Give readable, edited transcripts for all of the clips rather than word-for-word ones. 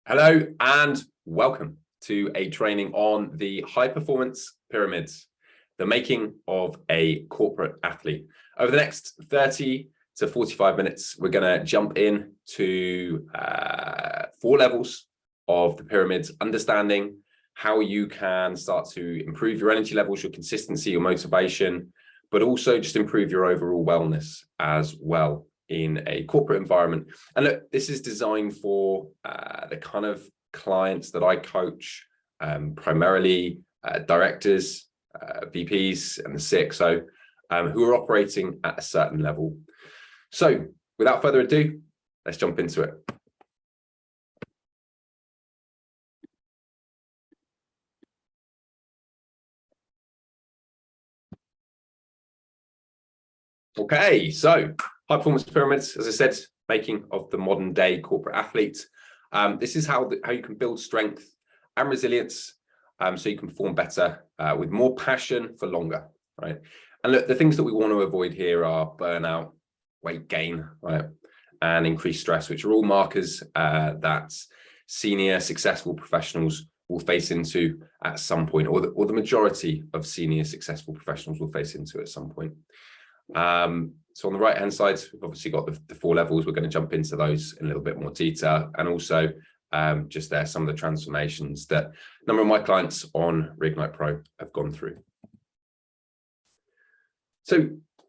Hello and welcome to a training on the high performance pyramids, the making of a corporate athlete. Over the next 30 to 45 minutes, we're going to jump in to 4 levels of the pyramids, understanding how you can start to improve your energy levels, your consistency, your motivation, but also just improve your overall wellness as well in a corporate environment. And look, this is designed for the kind of clients that I coach, primarily directors, VPs, and the CXO, who are operating at a certain level. So without further ado, let's jump into it. Okay, so high performance pyramids, as I said, making of the modern day corporate athlete. This is how you can build strength and resilience, so you can perform better with more passion for longer, right? And look, the things that we want to avoid here are burnout, weight gain, right, and increased stress, which are all markers that senior successful professionals will face into at some point, or the majority of senior successful professionals will face into at some point. So on the right hand side, we've obviously got the 4 levels. We're going to jump into those in a little bit more detail, and also just there some of the transformations that a number of my clients on Reignite Pro have gone through. So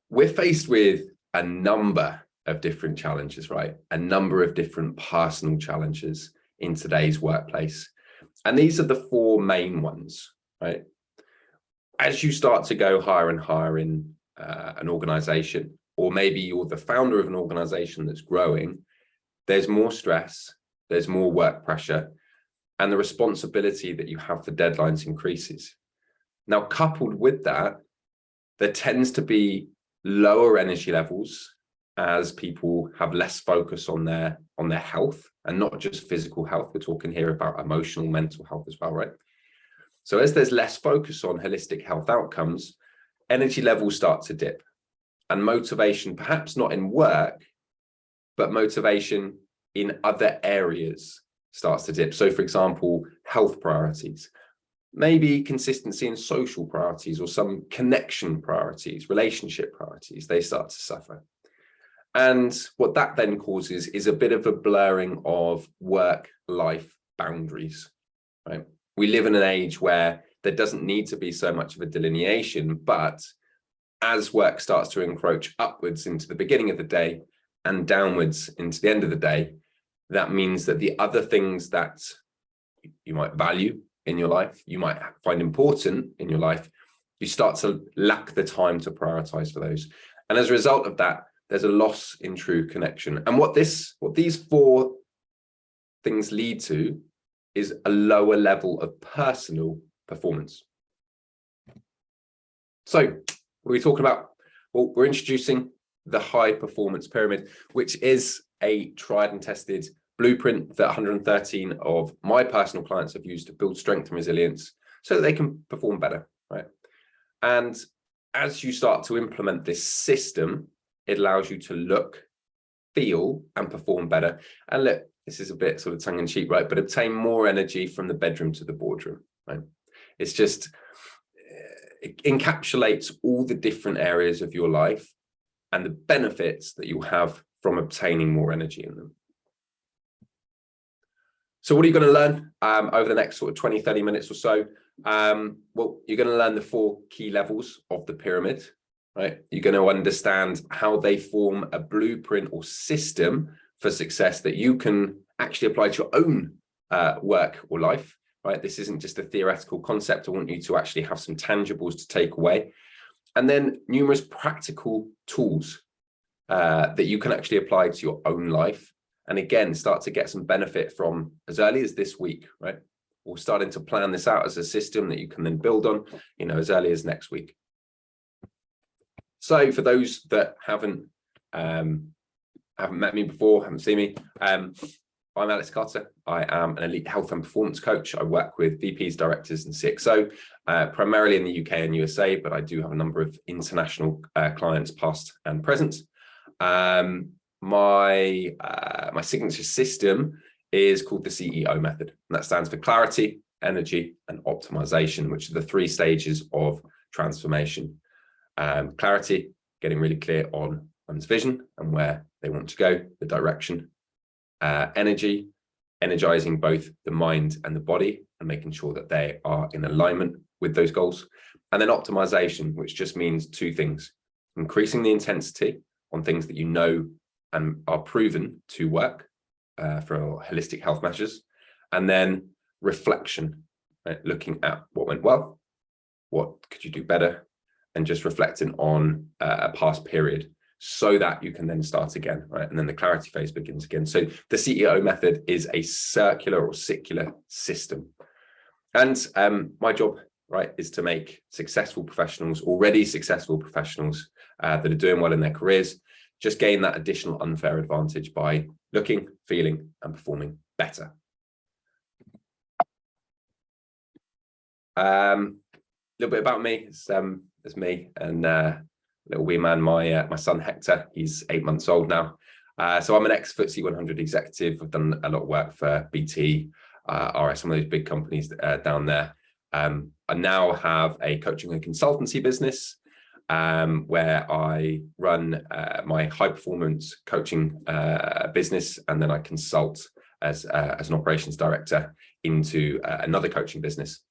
we're faced with a number of different challenges, right? A number of different personal challenges in today's workplace, and these are the 4 main ones, right? As you start to go higher and higher in an organization, or maybe you're the founder of an organization that's growing, there's more stress, there's more work pressure, and the responsibility that you have for deadlines increases. Now, coupled with that, there tends to be lower energy levels as people have less focus on their health, and not just physical health. We're talking here about emotional, mental health as well, right? So as there's less focus on holistic health outcomes, energy levels start to dip, and motivation, perhaps not in work, but motivation in other areas starts to dip. So for example, health priorities, maybe consistency in social priorities, or some connection priorities, relationship priorities, they start to suffer. And what that then causes is a bit of a blurring of work-life boundaries, right? We live in an age where there doesn't need to be so much of a delineation, but as work starts to encroach upwards into the beginning of the day and downwards into the end of the day, that means that the other things that you might value in your life, you might find important in your life, you start to lack the time to prioritize for those. And as a result of that, there's a loss in true connection. And what these 4 things lead to is a lower level of personal performance. So what are we talking about? Well, we're introducing the high performance pyramid, which is a tried and tested blueprint that 113 of my personal clients have used to build strength and resilience so that they can perform better, right? And as you start to implement this system, it allows you to look, feel, and perform better. And look, this is a bit sort of tongue in cheek, right? But obtain more energy from the bedroom to the boardroom, right? It's just, it encapsulates all the different areas of your life and the benefits that you'll have from obtaining more energy in them. So what are you going to learn over the next sort of 20, 30 minutes or so? Well, you're going to learn the 4 key levels of the pyramid, right? You're going to understand how they form a blueprint or system for success that you can actually apply to your own work or life. Right? This isn't just a theoretical concept. I want you to actually have some tangibles to take away. And then numerous practical tools that you can actually apply to your own life. And again, start to get some benefit from as early as this week, right? Or starting to plan this out as a system that you can then build on, as early as next week. So for those that haven't met me before, haven't seen me, I'm Alex Carter. I am an elite health and performance coach. I work with VPs, directors, and CXO, primarily in the UK and USA, but I do have a number of international clients, past and present. My signature system is called the CEO method. And that stands for clarity, energy, and optimization, which are the 3 stages of transformation. Clarity, getting really clear on one's vision and where they want to go, the direction. Energy, energizing both the mind and the body and making sure that they are in alignment with those goals. And then optimization, which just means 2 things: increasing the intensity on things that you know and are proven to work for holistic health measures, and then reflection, right? Looking at what went well, what could you do better, and just reflecting on a past period so that you can then start again, right? And then the clarity phase begins again. So the CEO method is a circular or secular system. And my job, right, is to make successful professionals, already successful professionals that are doing well in their careers, just gain that additional unfair advantage by looking, feeling, and performing better. A little bit about me. It's me and little wee man, my son Hector. He's 8 months old now. So I'm an ex-FTSE 100 executive. I've done a lot of work for BT, RS, some of those big companies down there. I now have a coaching and consultancy business where I run my high performance coaching business, and then I consult as an operations director into another coaching business.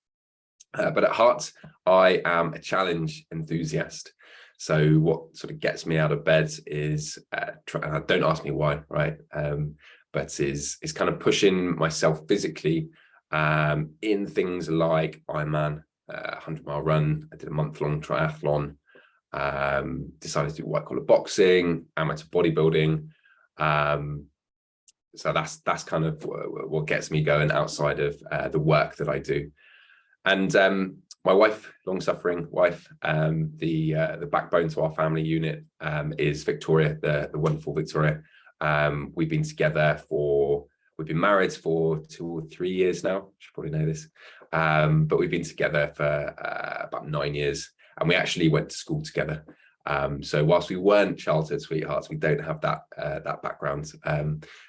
But at heart, I am a challenge enthusiast. So what sort of gets me out of bed is, don't ask me why, right? But is kind of pushing myself physically in things like Ironman, 100-mile run. I did a month-long triathlon, decided to do white collar boxing, amateur bodybuilding. So that's kind of what gets me going outside of the work that I do. And my wife, long-suffering wife, the backbone to our family unit is Victoria, the wonderful Victoria. We've been married for 2 or 3 years now. You should probably know this. But we've been together for about 9 years, and we actually went to school together. So whilst we weren't childhood sweethearts, we don't have that background.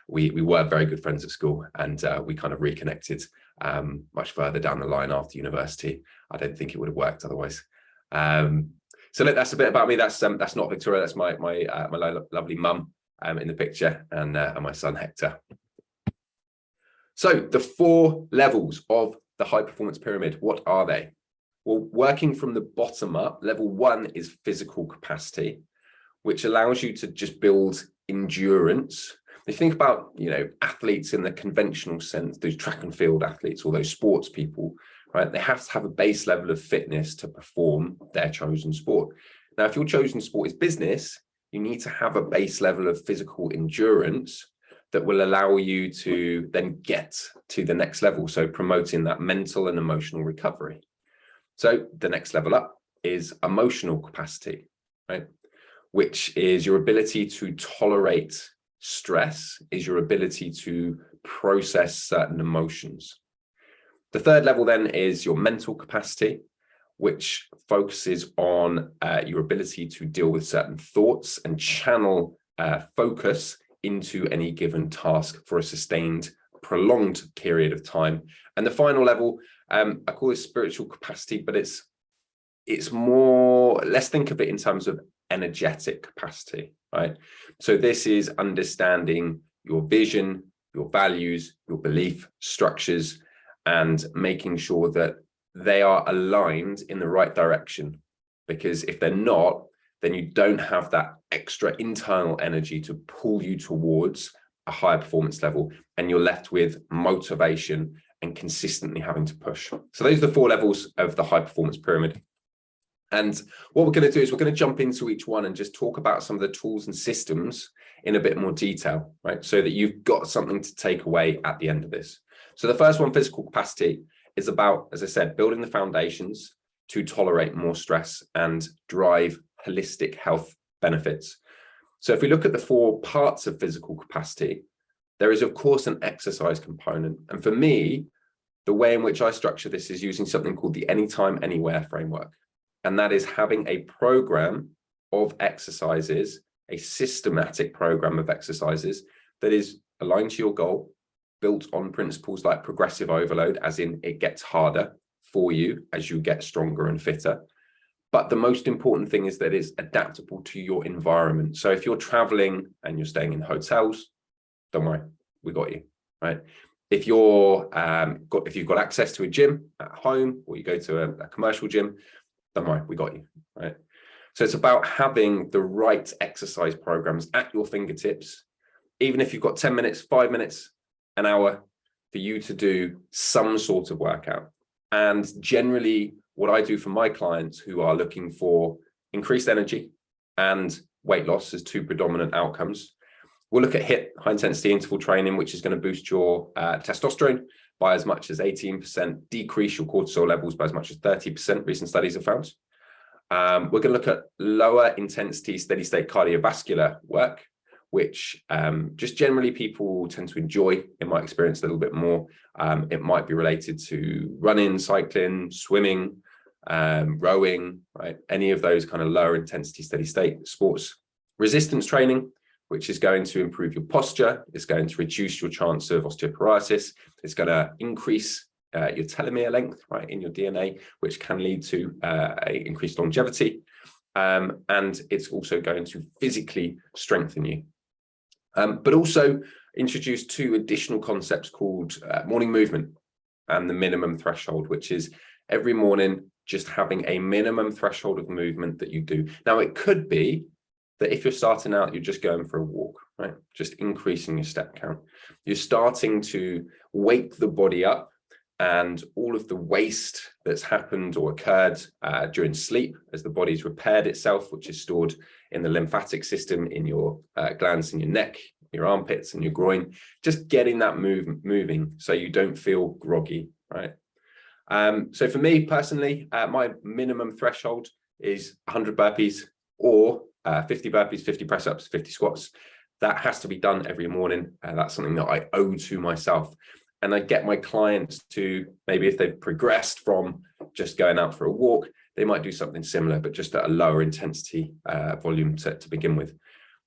We were very good friends at school, and we kind of reconnected much further down the line after university. I don't think it would have worked otherwise. So look, that's a bit about me. That's not Victoria. That's my lovely mum in the picture, and my son Hector. So the 4 levels of the high performance pyramid, what are they? Well, working from the bottom up, level 1 is physical capacity, which allows you to just build endurance. If you think about, athletes in the conventional sense, those track and field athletes or those sports people, right? They have to have a base level of fitness to perform their chosen sport. Now, if your chosen sport is business, you need to have a base level of physical endurance that will allow you to then get to the next level. So promoting that mental and emotional recovery. So the next level up is emotional capacity, right? Which is your ability to tolerate stress, is your ability to process certain emotions. The 3rd level then is your mental capacity, which focuses on your ability to deal with certain thoughts and channel focus into any given task for a sustained, prolonged period of time. And the final level, I call it spiritual capacity, but it's more, let's think of it in terms of energetic capacity, right? So this is understanding your vision, your values, your belief structures, and making sure that they are aligned in the right direction. Because if they're not, then you don't have that extra internal energy to pull you towards a higher performance level, and you're left with motivation and consistently having to push. So those are the 4 levels of the high performance pyramid. And what we're going to do is we're going to jump into each one and just talk about some of the tools and systems in a bit more detail, right? So that you've got something to take away at the end of this. So the first one, physical capacity, is about, as I said, building the foundations to tolerate more stress and drive holistic health benefits. So if we look at the 4 parts of physical capacity, there is, of course, an exercise component. And for me, the way in which I structure this is using something called the Anytime, Anywhere framework. And that is having a program of exercises, a systematic program of exercises that is aligned to your goal, built on principles like progressive overload, as in it gets harder for you as you get stronger and fitter. But the most important thing is that it's adaptable to your environment. So if you're traveling and you're staying in hotels, don't worry, we got you, right? If you've got access to a gym at home, or you go to a commercial gym, don't worry, we got you, right? So it's about having the right exercise programs at your fingertips, even if you've got 10 minutes, 5 minutes, an hour for you to do some sort of workout. And generally, what I do for my clients who are looking for increased energy and weight loss as two predominant outcomes, we'll look at HIIT, high intensity interval training, which is going to boost your testosterone by as much as 18%, decrease your cortisol levels by as much as 30%, recent studies have found. We're going to look at lower intensity steady state cardiovascular work, which just generally people tend to enjoy, in my experience, a little bit more. It might be related to running, cycling, swimming, rowing, right? Any of those kind of lower intensity steady state sports. Resistance training, which is going to improve your posture. It's going to reduce your chance of osteoporosis. It's going to increase your telomere length, right, in your DNA, which can lead to increased longevity. And it's also going to physically strengthen you. But also introduce two additional concepts called morning movement and the minimum threshold, which is every morning just having a minimum threshold of movement that you do. Now, it could be that if you're starting out, you're just going for a walk, right? Just increasing your step count. You're starting to wake the body up, and all of the waste that's happened or occurred during sleep as the body's repaired itself, which is stored in the lymphatic system, in your glands in your neck, your armpits and your groin, just getting that moving so you don't feel groggy, right? So for me personally, my minimum threshold is 100 burpees or 50 burpees, 50 press-ups, 50 squats. That has to be done every morning. That's something that I owe to myself. And I get my clients to, maybe if they've progressed from just going out for a walk, they might do something similar, but just at a lower intensity volume to begin with.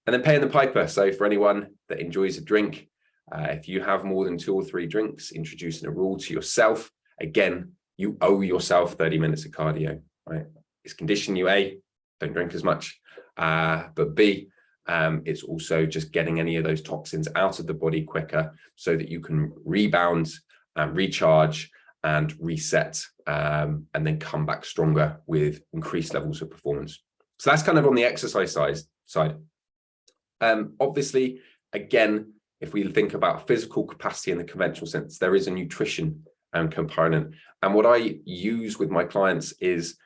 And then paying the piper. So for anyone that enjoys a drink, if you have more than 2 or 3 drinks, introducing a rule to yourself, again, you owe yourself 30 minutes of cardio, right? It's condition you A, don't drink as much, but B, it's also just getting any of those toxins out of the body quicker so that you can rebound and recharge and reset, and then come back stronger with increased levels of performance. So that's kind of on the exercise side. Obviously, again, if we think about physical capacity in the conventional sense, there is a nutrition component. And what I use with my clients is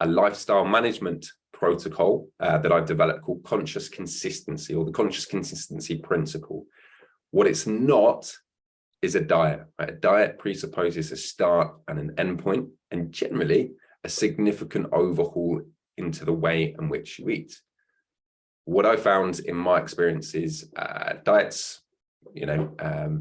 a lifestyle management protocol that I've developed called conscious consistency, or the conscious consistency principle. What it's not is a diet, right? A diet presupposes a start and an end point, and generally a significant overhaul into the way in which you eat. What I found in my experience is diets,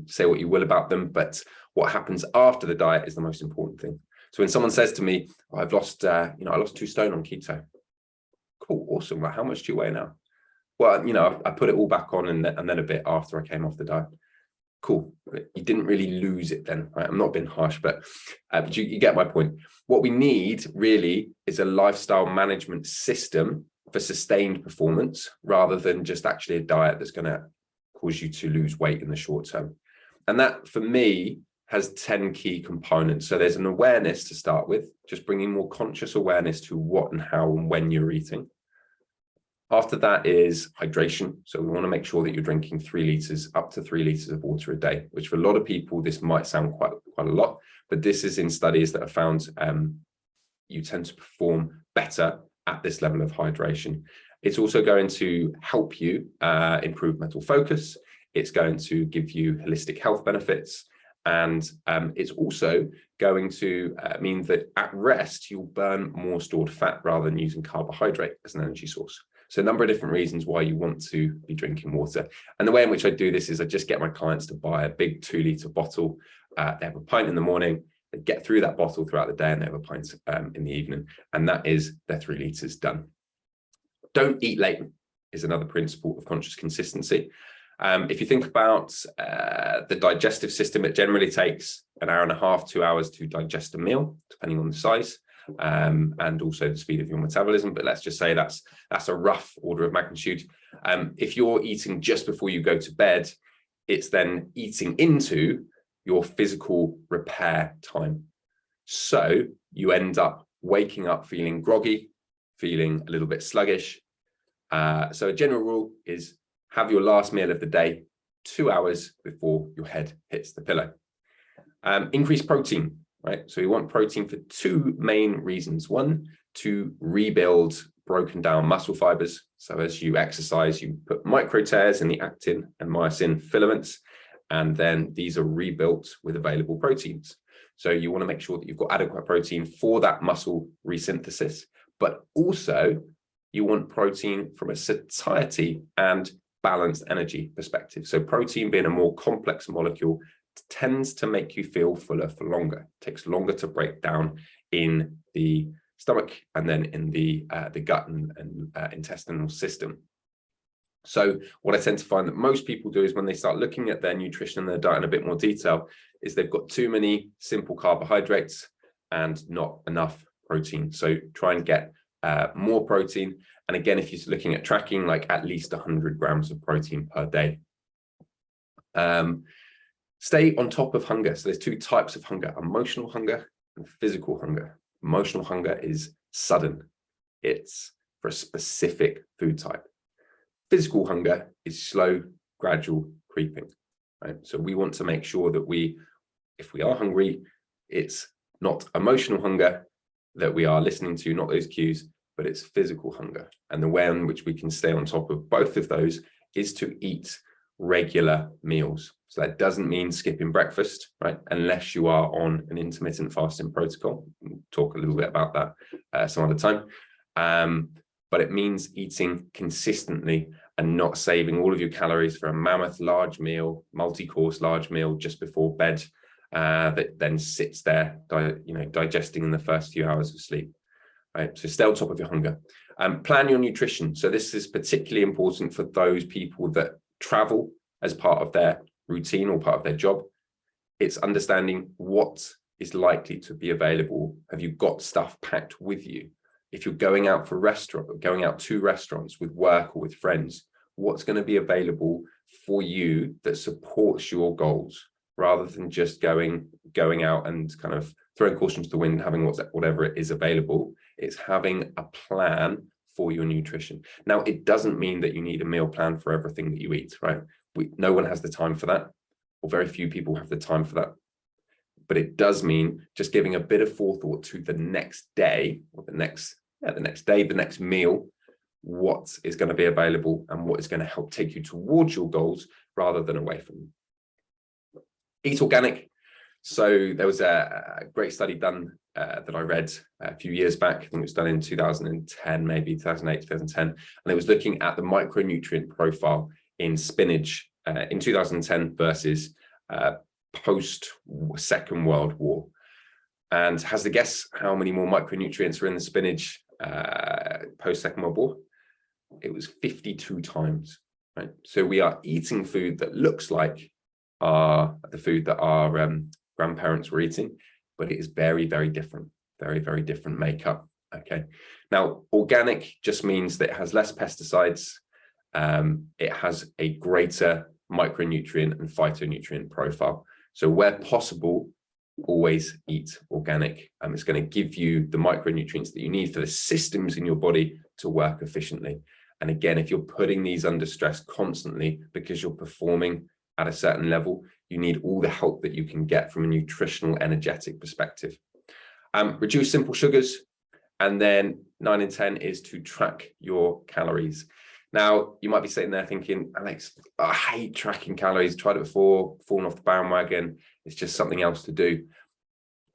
say what you will about them, but what happens after the diet is the most important thing. So when someone says to me, oh, I've lost, I lost 2 stone on keto. Cool, awesome. Right, how much do you weigh now? Well, I put it all back on and then a bit after I came off the diet. Cool. You didn't really lose it then, right? I'm not being harsh, but you get my point. What we need really is a lifestyle management system for sustained performance, rather than just actually a diet that's going to cause you to lose weight in the short term. And that, for me, has 10 key components. So there's an awareness to start with, just bringing more conscious awareness to what and how and when you're eating. After that is hydration. So we want to make sure that you're drinking 3 liters, up to 3 liters of water a day, which for a lot of people, this might sound quite a lot, but this is in studies that have found you tend to perform better at this level of hydration. It's also going to help you improve mental focus. It's going to give you holistic health benefits. And it's also going to mean that at rest, you'll burn more stored fat rather than using carbohydrate as an energy source. So a number of different reasons why you want to be drinking water. And the way in which I do this is I just get my clients to buy a big 2-liter bottle. They have a pint in the morning, they get through that bottle throughout the day, and they have a pint in the evening. And that is their 3 liters done. Don't eat late is another principle of conscious consistency. If you think about the digestive system, it generally takes an hour and a half, 2 hours to digest a meal, depending on the size and also the speed of your metabolism. But let's just say that's a rough order of magnitude. If you're eating just before you go to bed, it's then eating into your physical repair time. So you end up waking up feeling groggy, feeling a little bit sluggish. So a general rule is have your last meal of the day 2 hours before your head hits the pillow. Increase protein, right? So we want protein for two main reasons. One, to rebuild broken down muscle fibers. So as you exercise, you put micro tears in the actin and myosin filaments, and then these are rebuilt with available proteins. So you want to make sure that you've got adequate protein for that muscle resynthesis, but also you want protein from a satiety and balanced energy perspective. So protein, being a more complex molecule, tends to make you feel fuller for longer. It takes longer to break down in the stomach and then in the gut and intestinal system. So what I tend to find that most people do is when they start looking at their nutrition and their diet in a bit more detail, is they've got too many simple carbohydrates and not enough protein. So try and get more protein. And again, if you're looking at tracking, like at least 100 grams of protein per day. Stay on top of hunger. So there's two types of hunger: emotional hunger and physical hunger. Emotional hunger is sudden. It's for a specific food type. Physical hunger is slow, gradual, creeping, right? So we want to make sure that if we are hungry, it's not emotional hunger that we are listening to, not those cues, but it's physical hunger. And the way in which we can stay on top of both of those is to eat regular meals. So that doesn't mean skipping breakfast, right? Unless you are on an intermittent fasting protocol. We'll talk a little bit about that some other time. But it means eating consistently and not saving all of your calories for a mammoth large meal, multi-course large meal just before bed that then sits there, digesting in the first few hours of sleep. Right, so stay on top of your hunger. Plan your nutrition. So this is particularly important for those people that travel as part of their routine or part of their job. It's understanding what is likely to be available. Have you got stuff packed with you? If you're going out to restaurants with work or with friends, what's going to be available for you that supports your goals, rather than just going out and kind of throwing caution to the wind, having whatever it is available. It's having a plan for your nutrition. Now, it doesn't mean that you need a meal plan for everything that you eat, right? No one has the time for that, or very few people have the time for that. But it does mean just giving a bit of forethought to the next day, or the next meal, what is going to be available and what is going to help take you towards your goals rather than away from them. Eat organic. So there was a great study done that I read a few years back. I think it was done in 2010, maybe 2008, 2010. And it was looking at the micronutrient profile in spinach in 2010 versus post Second World War. And has to guess how many more micronutrients are in the spinach post Second World War? It was 52 times, right? So we are eating food that looks like the food that our grandparents were eating, but it is very, very different, very, very different makeup. Okay. Now, organic just means that it has less pesticides. It has a greater micronutrient and phytonutrient profile. So where possible, always eat organic. It's going to give you the micronutrients that you need for the systems in your body to work efficiently. And again, if you're putting these under stress constantly because you're performing at a certain level, you need all the help that you can get from a nutritional, energetic perspective. Reduce simple sugars. And then 9 and 10 is to track your calories. Now, you might be sitting there thinking, Alex, I hate tracking calories. Tried it before, fallen off the bandwagon. It's just something else to do.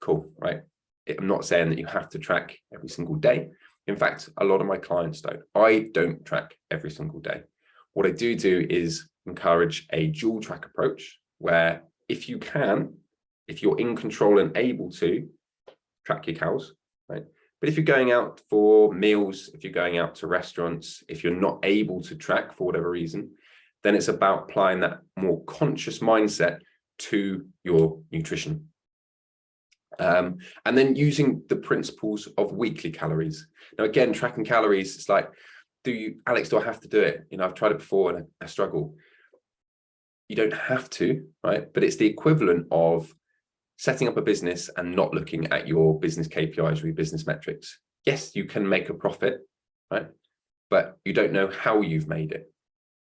Cool, right? I'm not saying that you have to track every single day. In fact, a lot of my clients don't. I don't track every single day. What I do is encourage a dual track approach where if you're in control and able to track your calories, right? But if you're going out for meals, if you're going out to restaurants, if you're not able to track for whatever reason, then it's about applying that more conscious mindset to your nutrition. And then using the principles of weekly calories. Now, again, tracking calories, it's like, Alex, do I have to do it? I've tried it before and I struggle. You don't have to, right? But it's the equivalent of setting up a business and not looking at your business KPIs or your business metrics. Yes, you can make a profit, right? But you don't know how you've made it,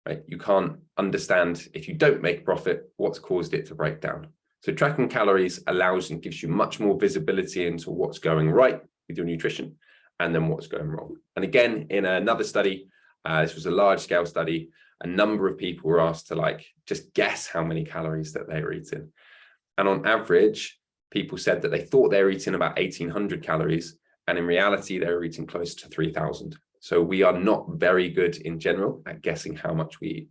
right? You can't understand, if you don't make profit, what's caused it to break down. So tracking calories allows and gives you much more visibility into what's going right with your nutrition and then what's going wrong. And again, in another study, this was a large scale study, a number of people were asked to just guess how many calories that they were eating. And on average, people said that they thought they were eating about 1,800 calories. And in reality, they were eating close to 3,000. So we are not very good in general at guessing how much we eat.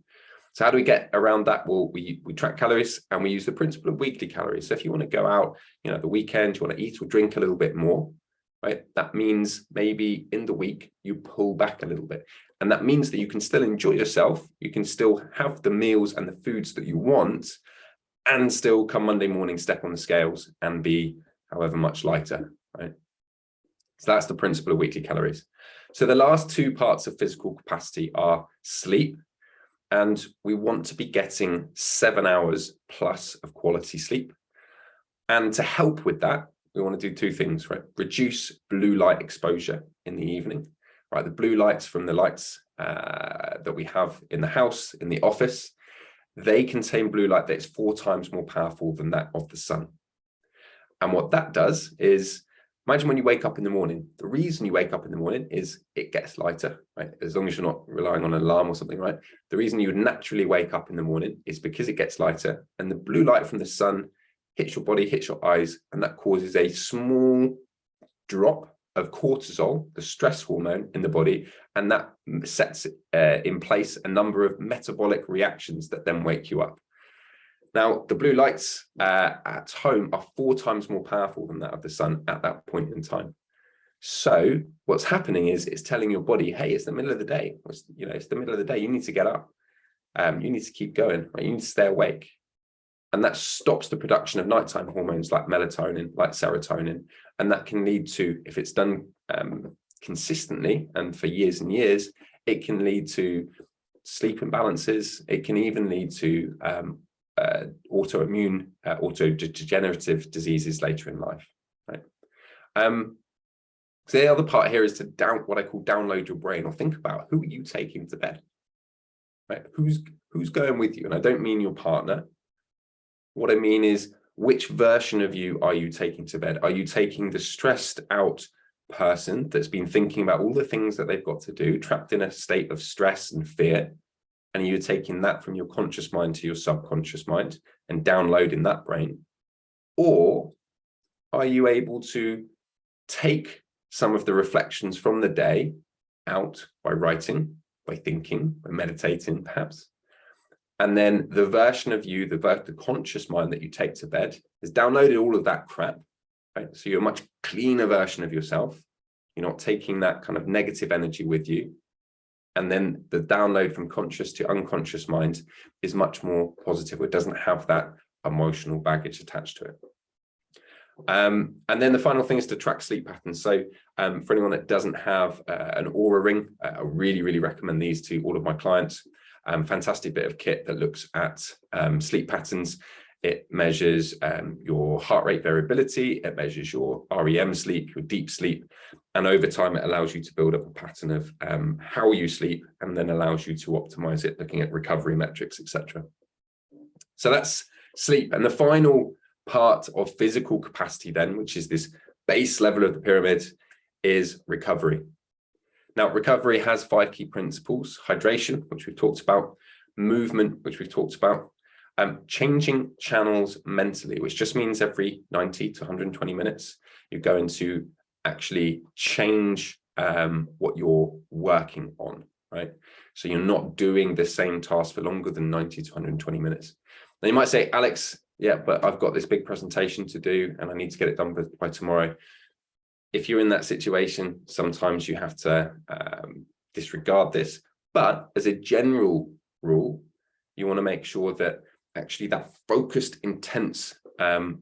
So how do we get around that? Well, we track calories and we use the principle of weekly calories. So if you want to go out, the weekend, you want to eat or drink a little bit more, right? That means maybe in the week you pull back a little bit. And that means that you can still enjoy yourself. You can still have the meals and the foods that you want and still come Monday morning, step on the scales and be however much lighter, right? So that's the principle of weekly calories. So the last two parts of physical capacity are sleep. And we want to be getting 7 hours plus of quality sleep. And to help with that, we want to do two things, right? Reduce blue light exposure in the evening, right? The blue lights from the lights that we have in the house, in the office, they contain blue light that is 4 times more powerful than that of the sun. And what that does is, imagine when you wake up in the morning, the reason you wake up in the morning is it gets lighter, right? As long as you're not relying on an alarm or something, right? The reason you would naturally wake up in the morning is because it gets lighter and the blue light from the sun hits your body, hits your eyes, and that causes a small drop of cortisol, the stress hormone in the body, and that sets in place a number of metabolic reactions that then wake you up. Now, the blue lights at home are 4 times more powerful than that of the sun at that point in time. So what's happening is it's telling your body, hey, it's the middle of the day. It's the middle of the day. You need to get up. You need to keep going. Right? You need to stay awake. And that stops the production of nighttime hormones like melatonin, like serotonin. And that can lead to, if it's done consistently and for years and years, it can lead to sleep imbalances. It can even lead to autoimmune, autodegenerative diseases later in life, right? So the other part here is to what I call download your brain, or think about, who are you taking to bed, right? Who's going with you? And I don't mean your partner. What I mean is, which version of you are you taking to bed? Are you taking the stressed out person that's been thinking about all the things that they've got to do, trapped in a state of stress and fear? And you're taking that from your conscious mind to your subconscious mind and downloading that brain? Or are you able to take some of the reflections from the day out by writing, by thinking, by meditating perhaps? And then the version of you, the conscious mind that you take to bed, has downloaded all of that crap, right? So you're a much cleaner version of yourself. You're not taking that kind of negative energy with you. And then the download from conscious to unconscious mind is much more positive. It doesn't have that emotional baggage attached to it. And then the final thing is to track sleep patterns. So for anyone that doesn't have an Aura ring, I really, really recommend these to all of my clients. Fantastic bit of kit that looks at sleep patterns. It measures your heart rate variability. It measures your REM sleep, your deep sleep. And over time, it allows you to build up a pattern of how you sleep, and then allows you to optimize it, looking at recovery metrics, etc. So that's sleep. And the final part of physical capacity then, which is this base level of the pyramid, is recovery. Now, recovery has 5 key principles: hydration, which we've talked about, movement, which we've talked about, changing channels mentally, which just means every 90 to 120 minutes, you're going to actually change what you're working on, right? So you're not doing the same task for longer than 90 to 120 minutes. Now you might say, Alex, yeah, but I've got this big presentation to do and I need to get it done by tomorrow. If you're in that situation, sometimes you have to disregard this. But as a general rule, You want to make sure that actually that focused, intense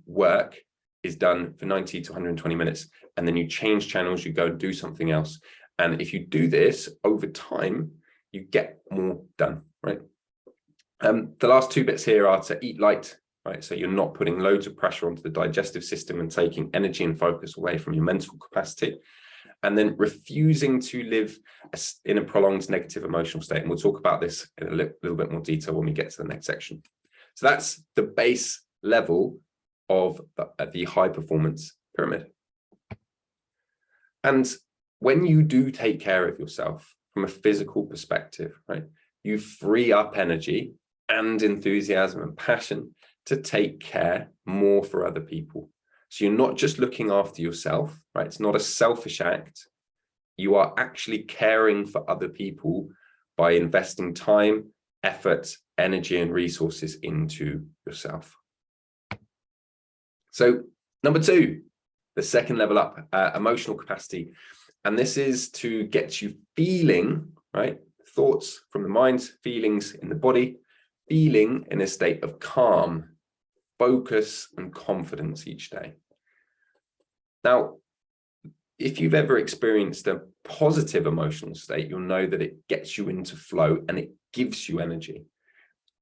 work is done for 90 to 120 minutes, and then you change channels, you go do something else. And if you do this over time, you get more done, right? The last two bits here are to eat light, right? So you're not putting loads of pressure onto the digestive system and taking energy and focus away from your mental capacity. And then refusing to live in a prolonged negative emotional state. And we'll talk about this in a little bit more detail when we get to the next section. So that's the base level of the high performance pyramid. And when you do take care of yourself from a physical perspective, right, you free up energy and enthusiasm and passion to take care more for other people. So you're not just looking after yourself, right? It's not a selfish act. You are actually caring for other people by investing time, effort, energy, and resources into yourself. So number two, the second level up, emotional capacity. And this is to get you feeling, right? Thoughts from the mind, feelings in the body, feeling in a state of calm, focus, and confidence each day. Now, if you've ever experienced a positive emotional state, you'll know that it gets you into flow and it gives you energy.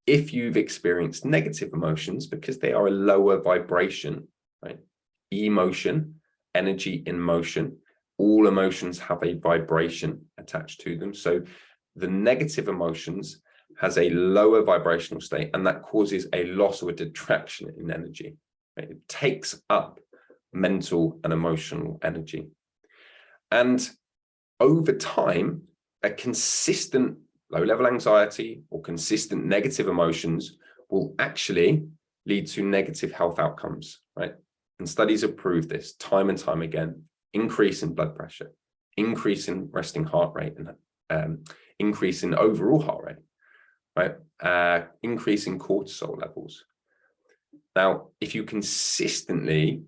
If you've experienced negative emotions, because they are a lower vibration, right? Emotion, energy in motion, all emotions have a vibration attached to them. So the negative emotions has a lower vibrational state, and that causes a loss or a detraction in energy. Right? It takes up mental and emotional energy. And over time, a consistent low-level anxiety or consistent negative emotions will actually lead to negative health outcomes, right? And studies have proved this time and time again. Increase in blood pressure, increase in resting heart rate, and increase in overall heart rate, right? Increase in cortisol levels. Now, if you consistently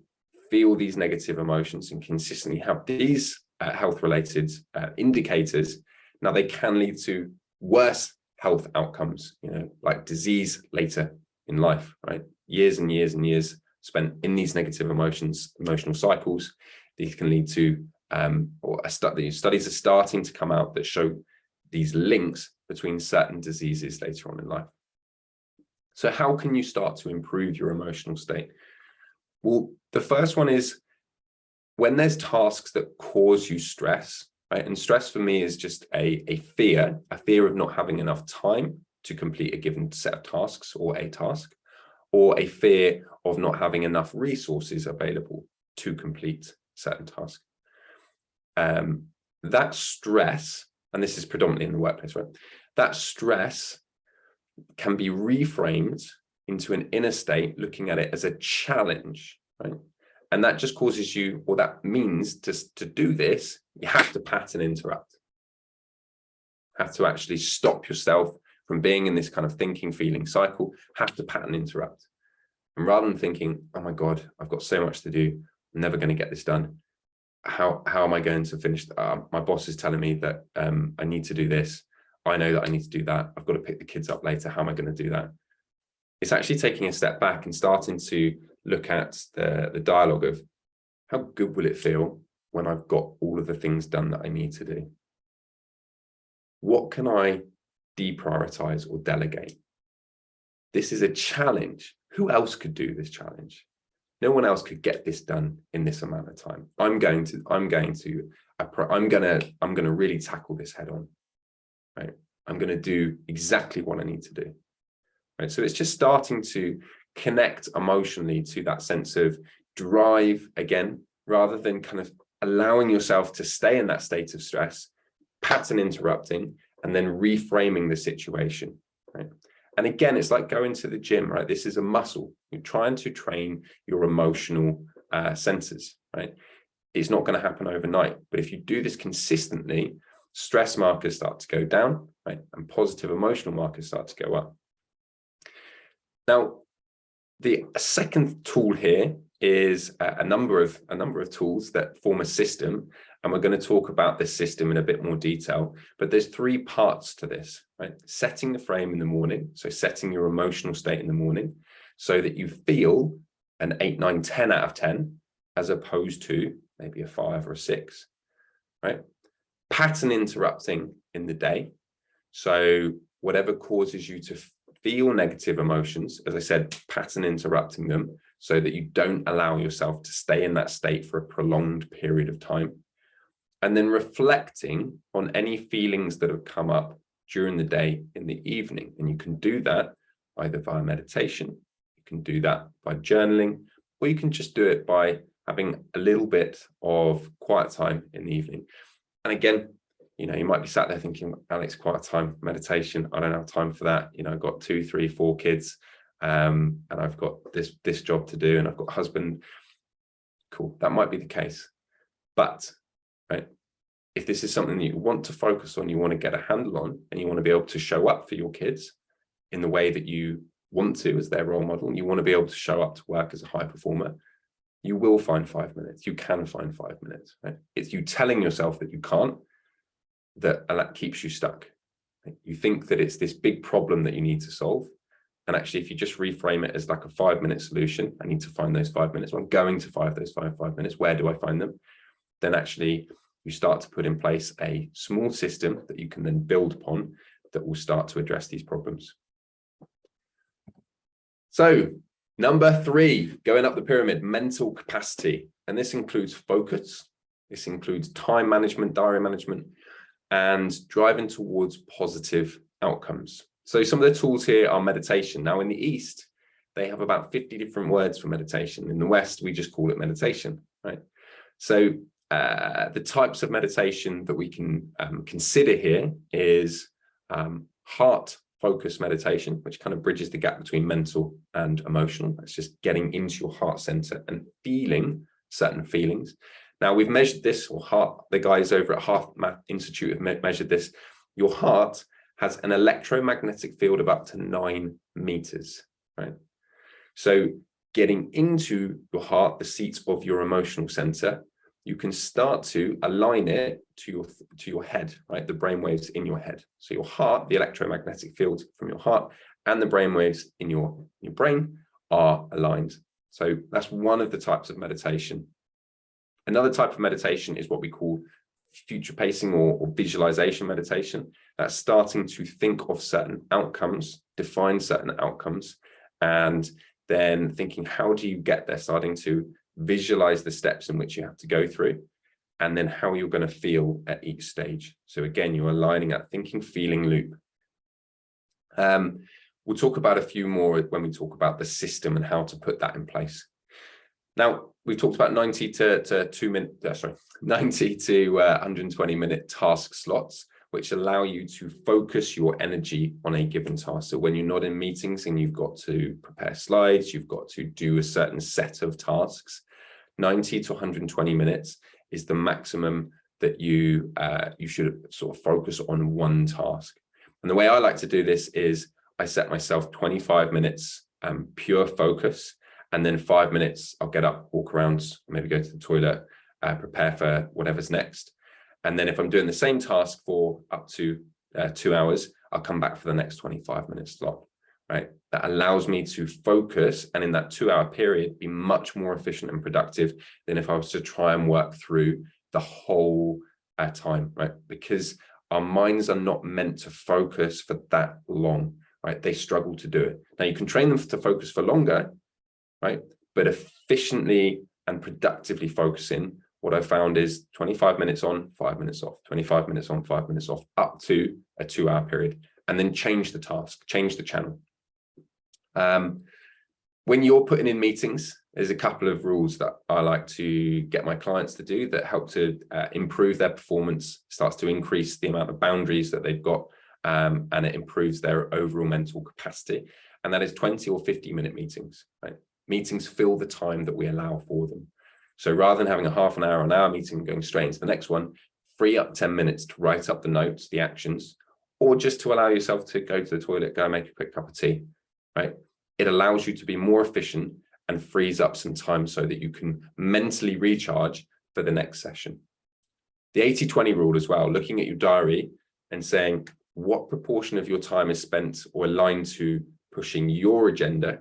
feel these negative emotions and consistently have these health-related indicators, now they can lead to worse health outcomes, like disease later in life, right? Years and years and years spent in these negative emotional cycles. These can lead to, studies are starting to come out that show these links between certain diseases later on in life. So how can you start to improve your emotional state? Well, the first one is when there's tasks that cause you stress, right? And stress for me is just a fear of not having enough time to complete a given set of tasks or a task, or a fear of not having enough resources available to complete certain tasks. That stress, and this is predominantly in the workplace, right? That stress can be reframed into an inner state, looking at it as a challenge, right? And that just causes you, or that means to do this, you have to pattern interrupt. Have to actually stop yourself from being in this kind of thinking, feeling cycle, have to pattern interrupt. And rather than thinking, oh my God, I've got so much to do, I'm never going to get this done. How am I going to finish? My boss is telling me that I need to do this. I know that I need to do that. I've got to pick the kids up later. How am I going to do that? It's actually taking a step back and starting to look at the dialogue of how good will it feel when I've got all of the things done that I need to do? What can I deprioritize or delegate? This is a challenge. Who else could do this challenge? No one else could get this done in this amount of time. I'm going to really tackle this head on, right? I'm going to do exactly what I need to do, right? So it's just starting to connect emotionally to that sense of drive again, rather than kind of allowing yourself to stay in that state of stress, pattern interrupting, and then reframing the situation, right? And again, it's like going to the gym, right? This is a muscle. You're trying to train your emotional centers, right? It's not going to happen overnight. But if you do this consistently, stress markers start to go down, right? And positive emotional markers start to go up. Now, the second tool here is a number of tools that form a system, and we're going to talk about this system in a bit more detail. But there's three parts to this, right? Setting the frame in the morning, so setting your emotional state in the morning, so that you feel an 8, 9, 10 out of 10, as opposed to maybe a 5 or a 6, right? Pattern interrupting in the day, so whatever causes you to feel negative emotions, as I said, pattern interrupting them, so that you don't allow yourself to stay in that state for a prolonged period of time. And then reflecting on any feelings that have come up during the day in the evening. And you can do that either via meditation, you can do that by journaling, or you can just do it by having a little bit of quiet time in the evening. And again, you might be sat there thinking, Alex, quiet time, meditation, I don't have time for that. I've got 2, 3, 4 kids. And I've got this job to do, and I've got a husband. Cool, that might be the case. But right, if this is something that you want to focus on, you want to get a handle on, and you want to be able to show up for your kids in the way that you want to as their role model, and you want to be able to show up to work as a high performer, you will find 5 minutes. You can find 5 minutes. Right? It's you telling yourself that you can't that keeps you stuck. Right? You think that it's this big problem that you need to solve. And actually, if you just reframe it as like a 5-minute solution, I need to find those 5 minutes. I'm going to find those 5 minutes. Where do I find them? Then actually, you start to put in place a small system that you can then build upon that will start to address these problems. So number 3, going up the pyramid, mental capacity. And this includes focus. This includes time management, diary management, and driving towards positive outcomes. So some of the tools here are meditation. Now in the East, they have about 50 different words for meditation. In the West, we just call it meditation, right? So the types of meditation that we can consider here is heart-focused meditation, which kind of bridges the gap between mental and emotional. That's just getting into your heart center and feeling certain feelings. Now we've measured this, or the guys over at Heart Math Institute have measured this. Your heart has an electromagnetic field of up to 9 meters, right? So getting into your heart, the seat of your emotional center, you can start to align it to your head, right? The brainwaves in your head. So your heart, the electromagnetic field from your heart, and the brainwaves in your brain are aligned. So that's one of the types of meditation. Another type of meditation is what we call future pacing or visualization meditation. That's starting to think of certain outcomes, define certain outcomes, and then thinking, how do you get there? Starting to visualize the steps in which you have to go through, and then how you're going to feel at each stage. So again, you're aligning that thinking, feeling loop. We'll talk about a few more when we talk about the system and how to put that in place. Now, we've talked about 90 to 120-minute task slots, which allow you to focus your energy on a given task. So when you're not in meetings and you've got to prepare slides, you've got to do a certain set of tasks, 90 to 120 minutes is the maximum that you should sort of focus on one task. And the way I like to do this is I set myself 25 minutes pure focus, and then 5 minutes, I'll get up, walk around, maybe go to the toilet, prepare for whatever's next. And then if I'm doing the same task for up to 2 hours, I'll come back for the next 25-minute slot, right? That allows me to focus, and in that 2-hour period, be much more efficient and productive than if I was to try and work through the whole time, right? Because our minds are not meant to focus for that long, right? They struggle to do it. Now, you can train them to focus for longer, right? But efficiently and productively focusing, what I found is 25 minutes on, 5 minutes off, 25 minutes on, 5 minutes off, up to a 2-hour period, and then change the task, change the channel. When you're putting in meetings, there's a couple of rules that I like to get my clients to do that help to improve their performance, starts to increase the amount of boundaries that they've got, and it improves their overall mental capacity. And that is 20 or 50-minute meetings, right? Meetings fill the time that we allow for them. So rather than having a half an hour or an hour meeting and going straight into the next one, free up 10 minutes to write up the notes, the actions, or just to allow yourself to go to the toilet, go make a quick cup of tea, right? It allows you to be more efficient and frees up some time so that you can mentally recharge for the next session. The 80-20 rule as well, looking at your diary and saying what proportion of your time is spent or aligned to pushing your agenda,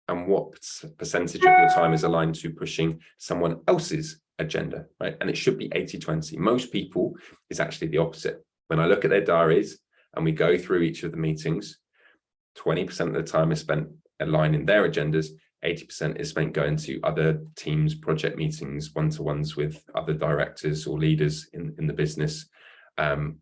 and what percentage of your time is aligned to pushing someone else's agenda, right? And it should be 80-20. Most people, it's actually the opposite. When I look at their diaries and we go through each of the meetings, 20% of the time is spent aligning their agendas, 80% is spent going to other teams, project meetings, one-to-ones with other directors or leaders in the business,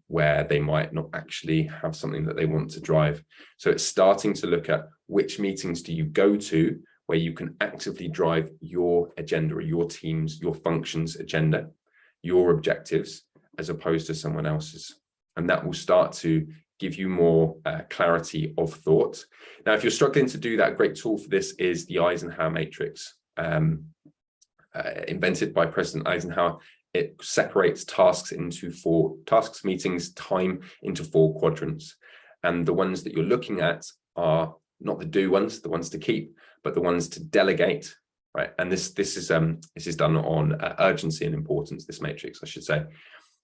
where they might not actually have something that they want to drive. So it's starting to look at which meetings do you go to where you can actively drive your agenda or your team's, your function's agenda, your objectives, as opposed to someone else's. And that will start to give you more clarity of thought. Now, if you're struggling to do that, a great tool for this is the Eisenhower matrix, invented by President Eisenhower. It separates tasks into 4 tasks, meetings, time into 4 quadrants. And the ones that you're looking at are not the do ones, the ones to keep, but the ones to delegate, right? And this is done on urgency and importance, this matrix, I should say.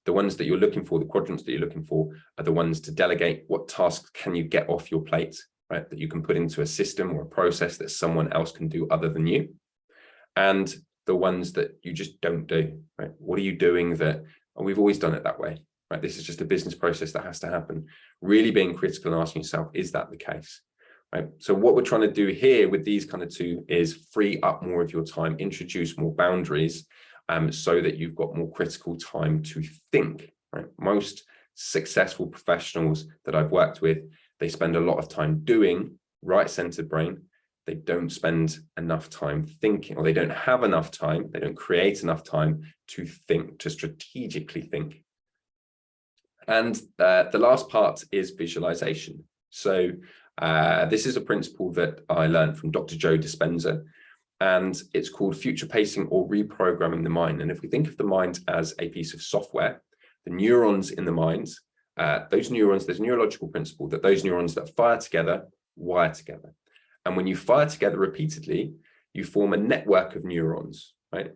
The ones that you're looking for, the quadrants that you're looking for, are the ones to delegate. What tasks can you get off your plate, right? That you can put into a system or a process that someone else can do other than you. And the ones that you just don't do, right? What are you doing that, and we've always done it that way, right? This is just a business process that has to happen. Really being critical and asking yourself, is that the case, right? So what we're trying to do here with these kind of 2 is free up more of your time, introduce more boundaries, so that you've got more critical time to think, right? Most successful professionals that I've worked with, they spend a lot of time doing, right-centered brain. They don't spend enough time thinking, or they don't have enough time, they don't create enough time to think, to strategically think. And the last part is visualization. So this is a principle that I learned from Dr. Joe Dispenza, and it's called future pacing or reprogramming the mind. And if we think of the mind as a piece of software, the neurons in the mind, those neurons, there's a neurological principle that those neurons that fire together, wire together. And when you fire together repeatedly, you form a network of neurons, right?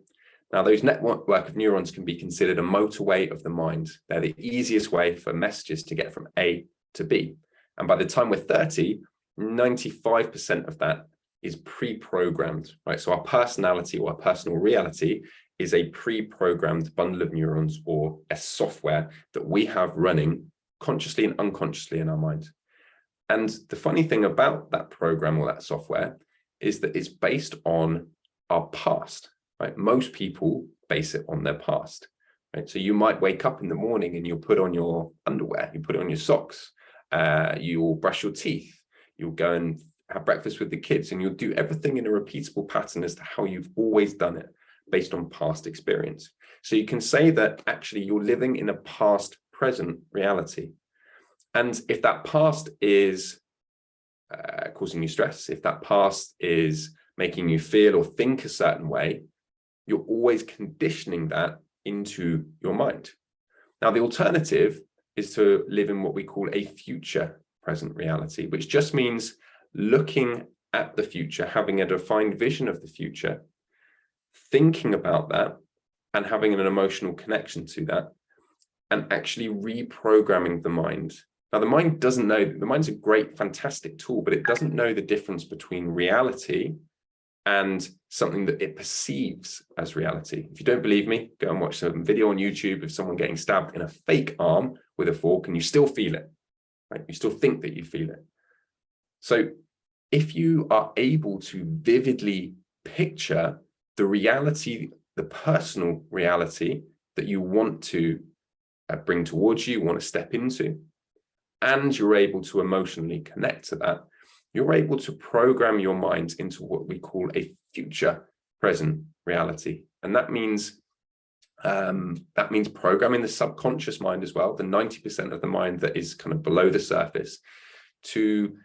Now, those network of neurons can be considered a motorway of the mind. They're the easiest way for messages to get from A to B. And by the time we're 30, 95% of that is pre-programmed, right? So our personality or our personal reality is a pre-programmed bundle of neurons, or a software that we have running consciously and unconsciously in our mind. And the funny thing about that program or that software is that it's based on our past, right? Most people base it on their past, right? So you might wake up in the morning and you'll put on your underwear, you put on your socks, you'll brush your teeth, you'll go and have breakfast with the kids, and you'll do everything in a repeatable pattern as to how you've always done it based on past experience. So you can say that actually you're living in a past present reality. And if that past is causing you stress, if that past is making you feel or think a certain way, you're always conditioning that into your mind. Now, the alternative is to live in what we call a future present reality, which just means looking at the future, having a defined vision of the future, thinking about that, and having an emotional connection to that, and actually reprogramming the mind. Now, the mind doesn't know, the mind's a great, fantastic tool, but it doesn't know the difference between reality and something that it perceives as reality. If you don't believe me, go and watch some video on YouTube of someone getting stabbed in a fake arm with a fork, and you still feel it, right? You still think that you feel it. So if you are able to vividly picture the reality, the personal reality that you want to bring towards you, want to step into, and you're able to emotionally connect to that, you're able to program your mind into what we call a future present reality. And that means programming the subconscious mind as well, the 90% of the mind that is kind of below the surface, to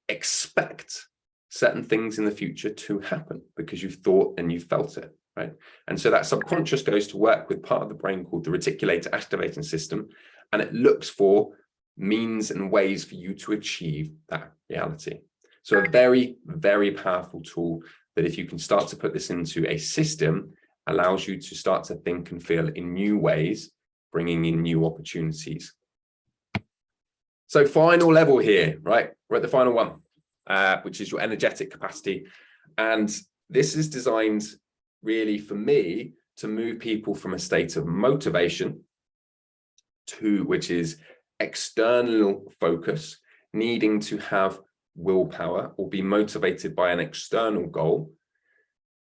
expect certain things in the future to happen because you've thought and you've felt it, right? And so that subconscious goes to work with part of the brain called the reticular activating system, and it looks for means and ways for you to achieve that reality. So a very, very powerful tool that if you can start to put this into a system, allows you to start to think and feel in new ways, bringing in new opportunities. So final level here, right? We're at the final one, which is your energetic capacity. And this is designed really for me to move people from a state of motivation to, which is external focus, needing to have willpower or be motivated by an external goal,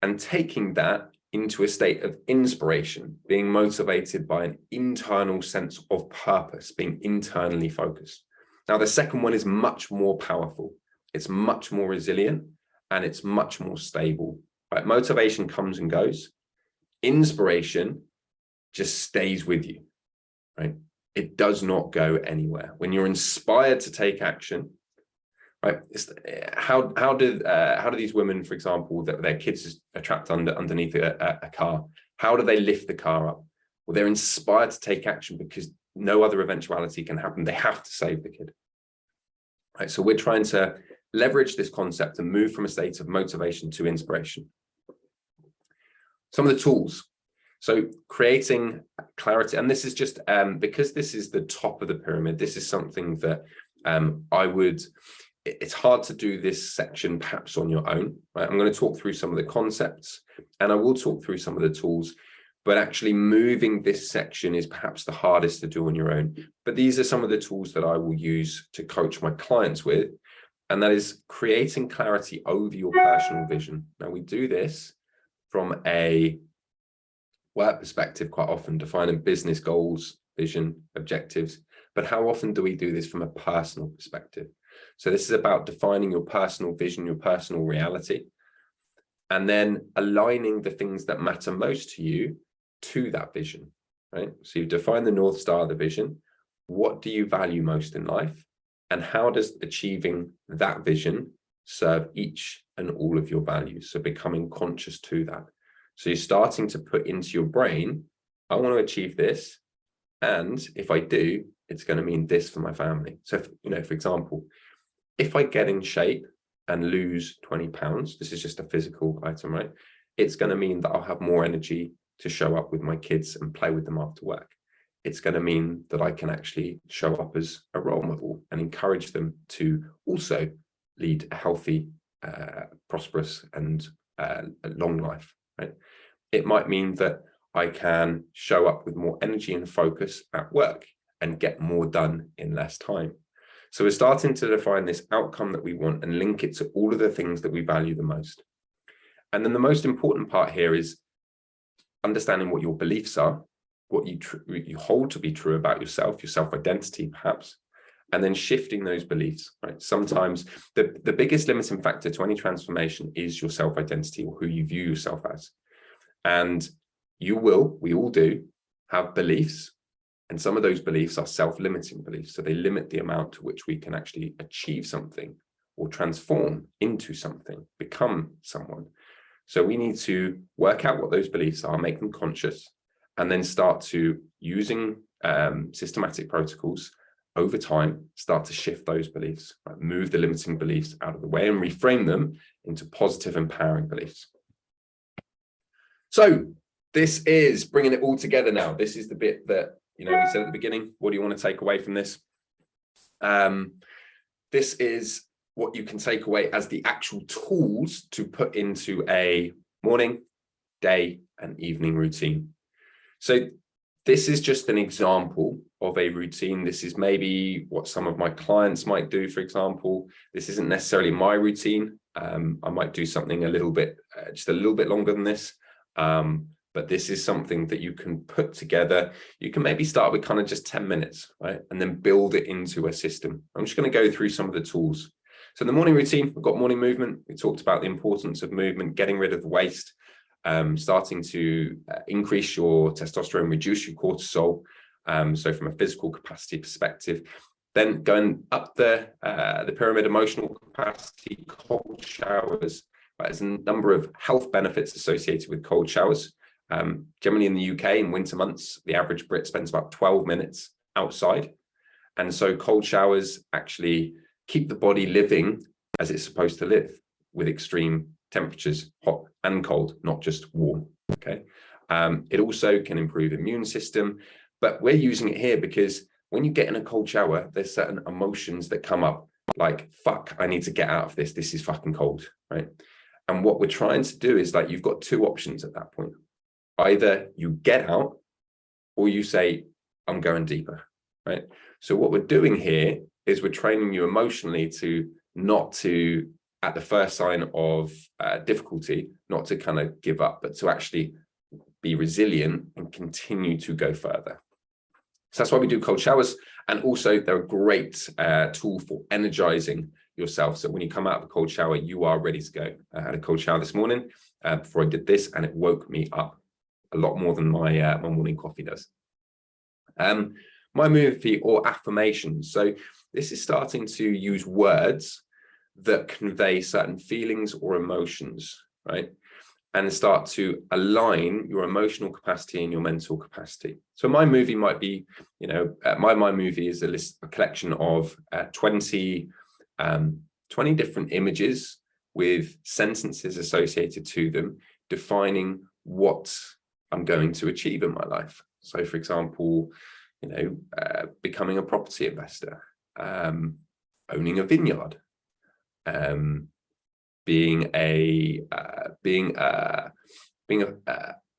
and taking that into a state of inspiration, being motivated by an internal sense of purpose, being internally focused. Now, the second one is much more powerful. It's much more resilient and it's much more stable. Right? Motivation comes and goes. Inspiration just stays with you, right? It does not go anywhere. When you're inspired to take action, right? How do these women, for example, that their kids are trapped underneath a car? How do they lift the car up? Well, they're inspired to take action because no other eventuality can happen. They have to save the kid. Right? So we're trying to leverage this concept and move from a state of motivation to inspiration. Some of the tools. So creating clarity, and this is just because this is the top of the pyramid, this is something that it's hard to do this section perhaps on your own, right? I'm going to talk through some of the concepts and I will talk through some of the tools, but actually moving this section is perhaps the hardest to do on your own. But these are some of the tools that I will use to coach my clients with, and that is creating clarity over your personal vision. Now, we do this from a work perspective quite often, defining business goals, vision, objectives, but how often do we do this from a personal perspective? So this is about defining your personal vision, your personal reality, and then aligning the things that matter most to you to that vision, right? So you've defined the North Star of the vision. What do you value most in life? And how does achieving that vision serve each and all of your values? So becoming conscious to that. So you're starting to put into your brain, I want to achieve this. And if I do, it's going to mean this for my family. So, for example, if I get in shape and lose 20 pounds, this is just a physical item, right? It's going to mean that I'll have more energy to show up with my kids and play with them after work. It's going to mean that I can actually show up as a role model and encourage them to also lead a healthy, prosperous, and long life, right? It might mean that I can show up with more energy and focus at work and get more done in less time. So we're starting to define this outcome that we want and link it to all of the things that we value the most. And then the most important part here is understanding what your beliefs are, what you hold to be true about yourself, your self-identity perhaps, and then shifting those beliefs, right? Sometimes the biggest limiting factor to any transformation is your self-identity, or who you view yourself as. And we all do have beliefs, and some of those beliefs are self-limiting beliefs. So they limit the amount to which we can actually achieve something or transform into something, become someone. So we need to work out what those beliefs are, make them conscious, and then start to, using systematic protocols over time, start to shift those beliefs, right? Move the limiting beliefs out of the way and reframe them into positive, empowering beliefs. So this is bringing it all together now. This is the bit that, we said at the beginning, what do you want to take away from this? This is what you can take away as the actual tools to put into a morning, day, and evening routine. So this is just an example of a routine. This is maybe what some of my clients might do, for example. This isn't necessarily my routine. I might do something just a little bit longer than this. But this is something that you can put together. You can maybe start with kind of just 10 minutes, right? And then build it into a system. I'm just going to go through some of the tools. So in the morning routine, we've got morning movement. We talked about the importance of movement, getting rid of the waste, starting to increase your testosterone, reduce your cortisol. So from a physical capacity perspective, then going up the pyramid, emotional capacity, cold showers. Right? There's a number of health benefits associated with cold showers. Generally in the UK, in winter months, the average Brit spends about 12 minutes outside. And so cold showers actually keep the body living as it's supposed to live, with extreme temperatures, hot and cold, not just warm. Okay. It also can improve immune system, but we're using it here because when you get in a cold shower, there's certain emotions that come up, like, fuck, I need to get out of this. This is fucking cold, right? And what we're trying to do is, like, you've got two options at that point. Either you get out or you say, I'm going deeper, right? So what we're doing here is we're training you emotionally to not to, at the first sign of difficulty, not to kind of give up, but to actually be resilient and continue to go further. So that's why we do cold showers. And also they're a great tool for energizing yourself. So when you come out of a cold shower, you are ready to go. I had a cold shower this morning before I did this, and it woke me up a lot more than my morning coffee does. My movie or affirmations. So this is starting to use words that convey certain feelings or emotions, right? And start to align your emotional capacity and your mental capacity. So my movie might be, my movie is a collection of 20 different images with sentences associated to them, defining what I'm going to achieve in my life. So, for example, becoming a property investor, owning a vineyard, being a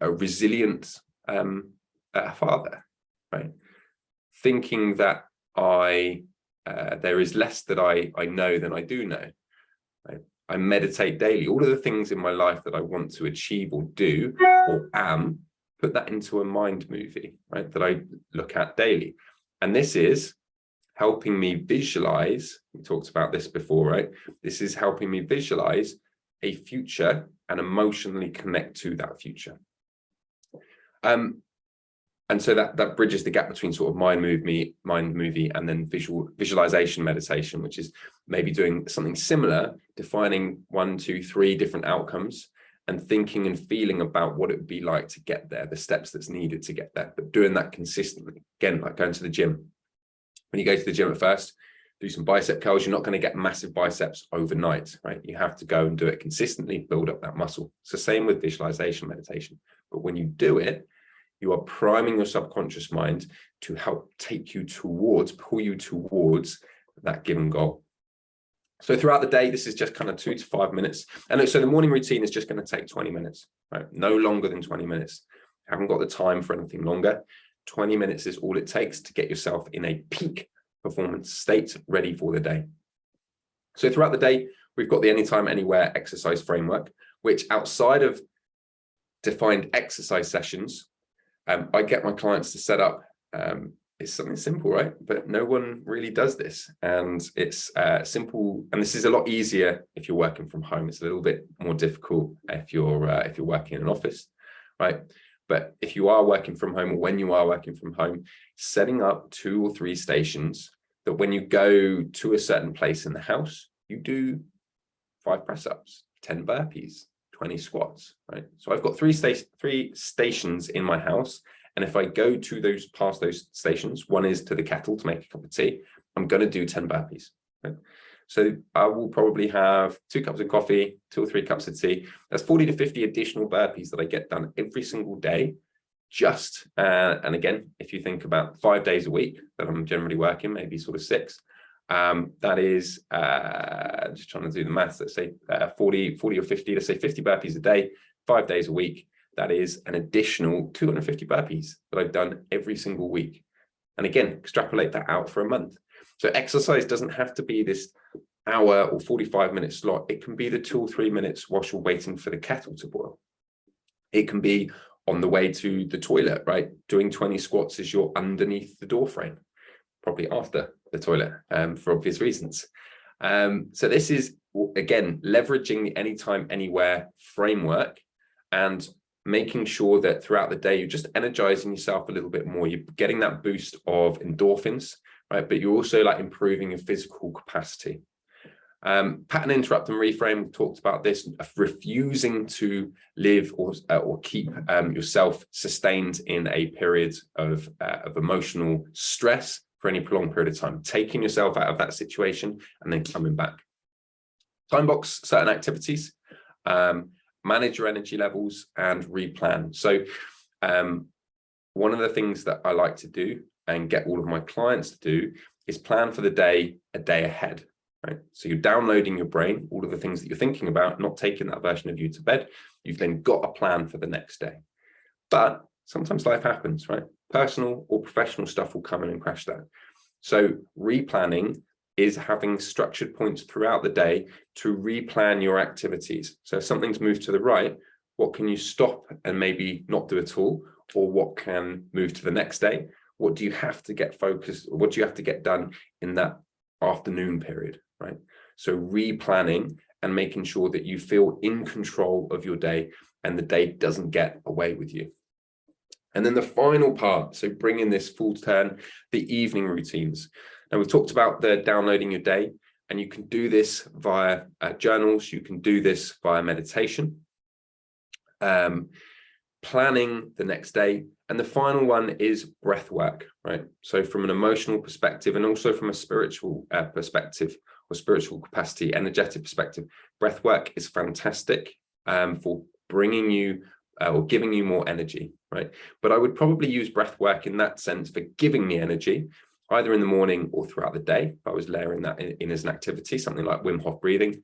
resilient father, right? Thinking that there is less that I know than I do know. Right? I meditate daily. All of the things in my life that I want to achieve or do or am, put that into a mind movie, right? That I look at daily. And this is helping me visualize, we talked about this before, right? This is helping me visualize a future and emotionally connect to that future. And so that bridges the gap between sort of mind movie and then visualization meditation, which is maybe doing something similar, defining 1, 2, 3 different outcomes and thinking and feeling about what it would be like to get there, the steps that's needed to get there, but doing that consistently. Again, like going to the gym. When you go to the gym at first, do some bicep curls, you're not going to get massive biceps overnight, right? You have to go and do it consistently, build up that muscle. It's the same with visualization meditation. But when you do it, you are priming your subconscious mind to help pull you towards that given goal. So throughout the day, this is just kind of 2 to 5 minutes. And so the morning routine is just going to take 20 minutes, right? No longer than 20 minutes. I haven't got the time for anything longer. 20 minutes is all it takes to get yourself in a peak performance state ready for the day. So throughout the day, we've got the anytime, anywhere exercise framework, which outside of defined exercise sessions, I get my clients to set up. It's something simple, right? But no one really does this. And it's simple. And this is a lot easier if you're working from home. It's a little bit more difficult if you're working in an office, right? But if you are working from home, or when you are working from home, setting up 2 or 3 stations that when you go to a certain place in the house, you do 5 press-ups, 10 burpees, 20 squats, right? So I've got 3 stations in my house. And if I go to past those stations, one is to the kettle to make a cup of tea, I'm going to do 10 burpees, right? So I will probably have 2 cups of coffee, 2 or 3 cups of tea. That's 40 to 50 additional burpees that I get done every single day. And again, if you think about 5 days a week that I'm generally working, maybe sort of 6, that is just trying to do the maths. Let's say 40 or 50, let's say 50 burpees a day, 5 days a week. That is an additional 250 burpees that I've done every single week. And again, extrapolate that out for a month. So exercise doesn't have to be this hour or 45-minute slot. It can be the 2 or 3 minutes whilst you're waiting for the kettle to boil. It can be on the way to the toilet, right? Doing 20 squats as you're underneath the door frame, probably after the toilet, for obvious reasons. So this is, again, leveraging the anytime, anywhere framework and making sure that throughout the day, you're just energizing yourself a little bit more. You're getting that boost of endorphins, right? But you're also like improving your physical capacity. Pattern, interrupt, and reframe. We talked about this, refusing to live or keep yourself sustained in a period of emotional stress for any prolonged period of time, taking yourself out of that situation and then coming back. Time box certain activities. manage your energy levels, and replan. So one of the things that I like to do and get all of my clients to do is plan for the day a day ahead, right? So you're downloading your brain, all of the things that you're thinking about, not taking that version of you to bed. You've then got a plan for the next day. But sometimes life happens, right? Personal or professional stuff will come in and crash that. So replanning is having structured points throughout the day to replan your activities. So if something's moved to the right, what can you stop and maybe not do at all? Or what can move to the next day? What do you have to get focused? What do you have to get done in that afternoon period, right? So replanning and making sure that you feel in control of your day and the day doesn't get away with you. And then the final part, so bringing this full turn, the evening routines. Now, we've talked about the downloading your day, and you can do this via journals. You can do this via meditation, planning the next day. And the final one is breath work, right? So from an emotional perspective and also from a spiritual perspective or spiritual capacity, energetic perspective, breath work is fantastic for bringing you or giving you more energy, right? But I would probably use breath work in that sense for giving me energy, either in the morning or throughout the day. If I was layering that in as an activity, something like Wim Hof breathing.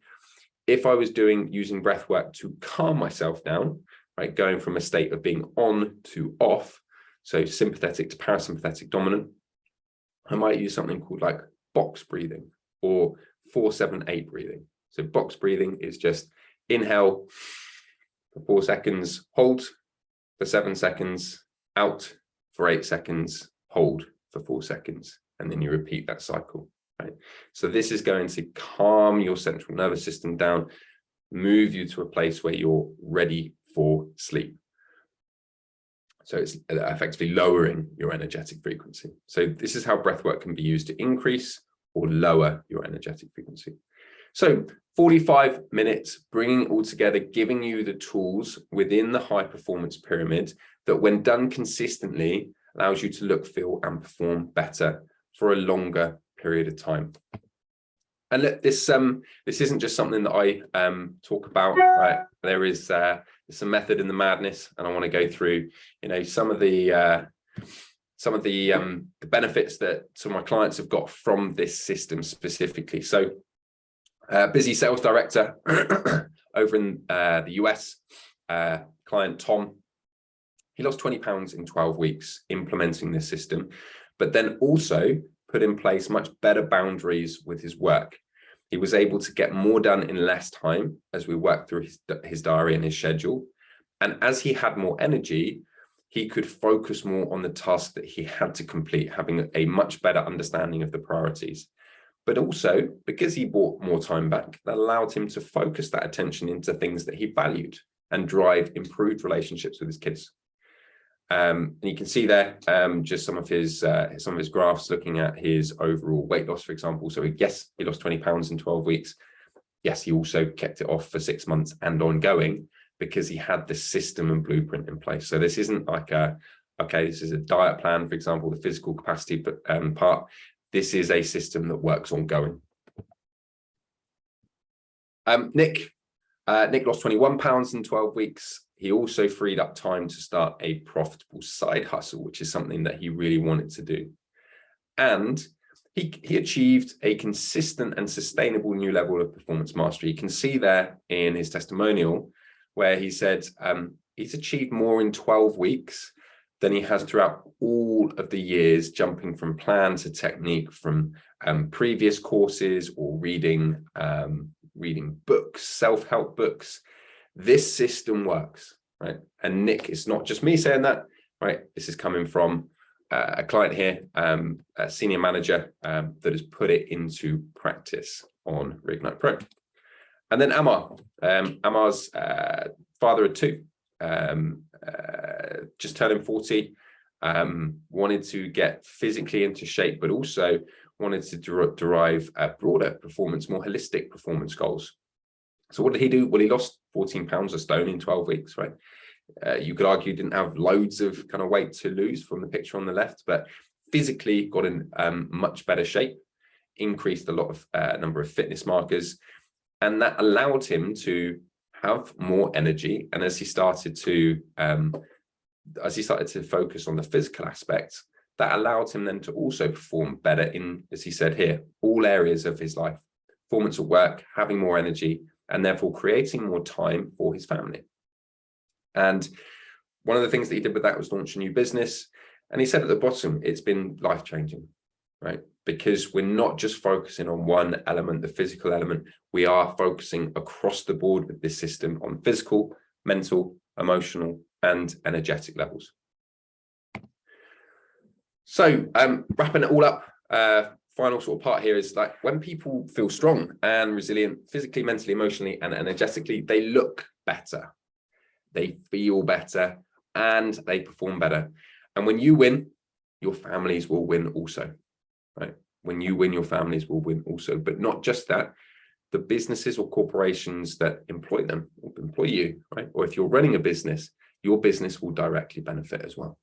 If I was using breath work to calm myself down, right, going from a state of being on to off, so sympathetic to parasympathetic dominant, I might use something called like box breathing or 4-7-8 breathing. So box breathing is just inhale for 4 seconds, hold for 7 seconds, out for 8 seconds, hold for 4 seconds, and then you repeat that cycle, right? So this is going to calm your central nervous system down, move you to a place where you're ready for sleep. So it's effectively lowering your energetic frequency. So this is how breathwork can be used to increase or lower your energetic frequency. So 45 minutes, bringing it all together, giving you the tools within the high performance pyramid that when done consistently allows you to look, feel, and perform better for a longer period of time. And this isn't just something that I talk about, right? There is some method in the madness, and I want to go through, some of the benefits that some of my clients have got from this system specifically. So, busy sales director over in the US, client Tom, he lost 20 pounds in 12 weeks implementing this system, but then also put in place much better boundaries with his work. He was able to get more done in less time as we worked through his diary and his schedule. And as he had more energy, he could focus more on the task that he had to complete, having a much better understanding of the priorities. But also, because he bought more time back, that allowed him to focus that attention into things that he valued and drive improved relationships with his kids. And you can see there just some of his graphs looking at his overall weight loss, for example. So yes, he lost 20 pounds in 12 weeks. Yes, he also kept it off for 6 months and ongoing because he had the system and blueprint in place. So this isn't like this is a diet plan, for example, the physical capacity part. This is a system that works ongoing. Nick lost 21 pounds in 12 weeks. He also freed up time to start a profitable side hustle, which is something that he really wanted to do. And he achieved a consistent and sustainable new level of performance mastery. You can see there in his testimonial where he said he's achieved more in 12 weeks than he has throughout all of the years, jumping from plan to technique, from previous courses or reading books, self-help books. This system works, right? And Nick, it's not just me saying that, right? This is coming from a client here, a senior manager that has put it into practice on Reignite Pro. And then Amar's father of two, just turning 40, wanted to get physically into shape, but also wanted to derive broader performance, more holistic performance goals. So what did he do? Well, he lost 14 pounds of stone in 12 weeks, right? You could argue he didn't have loads of kind of weight to lose from the picture on the left, but physically got in much better shape, increased a lot of number of fitness markers, and that allowed him to have more energy. And as he started to focus on the physical aspects, that allowed him then to also perform better in, as he said here, all areas of his life, performance at work, having more energy, and therefore creating more time for his family. And one of the things that he did with that was launch a new business. And he said at the bottom, it's been life-changing, right? Because we're not just focusing on one element, the physical element, we are focusing across the board with this system on physical, mental, emotional, and energetic levels. So wrapping it all up, final sort of part here is like when people feel strong and resilient, physically, mentally, emotionally, and energetically, they look better, they feel better, and they perform better. And when you win, your families will win also, right? When you win, your families will win also. But not just that, the businesses or corporations that employ them will employ you, right? Or if you're running a business, your business will directly benefit as well.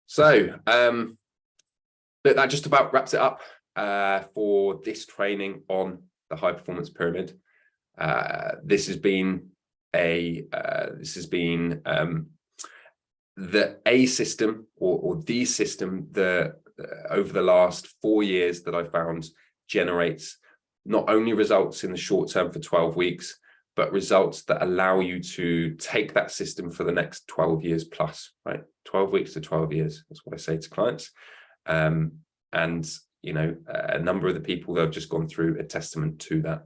So that just about wraps it up for this training on the high performance pyramid. This has been the A system or the system that over the last 4 years that I found generates not only results in the short term for 12 weeks, but results that allow you to take that system for the next 12 years plus, right? 12 weeks to 12 years. That's what I say to clients. And, you know, a number of the people that have just gone through a testament to that.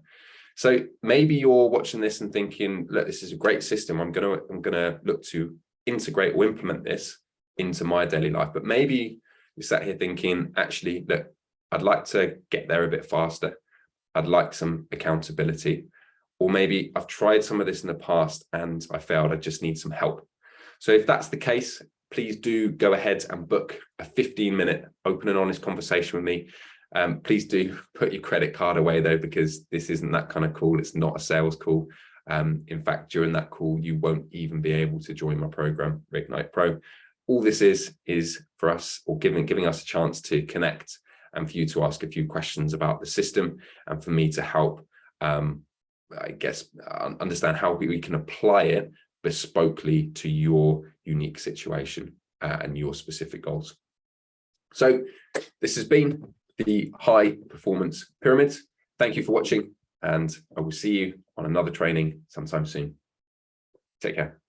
So maybe you're watching this and thinking, look, this is a great system. I'm gonna look to integrate or implement this into my daily life. But maybe you sat here thinking, actually, look, I'd like to get there a bit faster. I'd like some accountability. Or maybe I've tried some of this in the past and I failed. I just need some help. So if that's the case, please do go ahead and book a 15-minute open and honest conversation with me. Please do put your credit card away though, because this isn't that kind of call. It's not a sales call. In fact, during that call, you won't even be able to join my program, Reignite Pro. All this is for us, or giving us a chance to connect and for you to ask a few questions about the system and for me to help, I guess, understand how we can apply it bespokely to your unique situation and your specific goals. So this has been the high performance pyramid. Thank you for watching, and I will see you on another training sometime soon. Take care.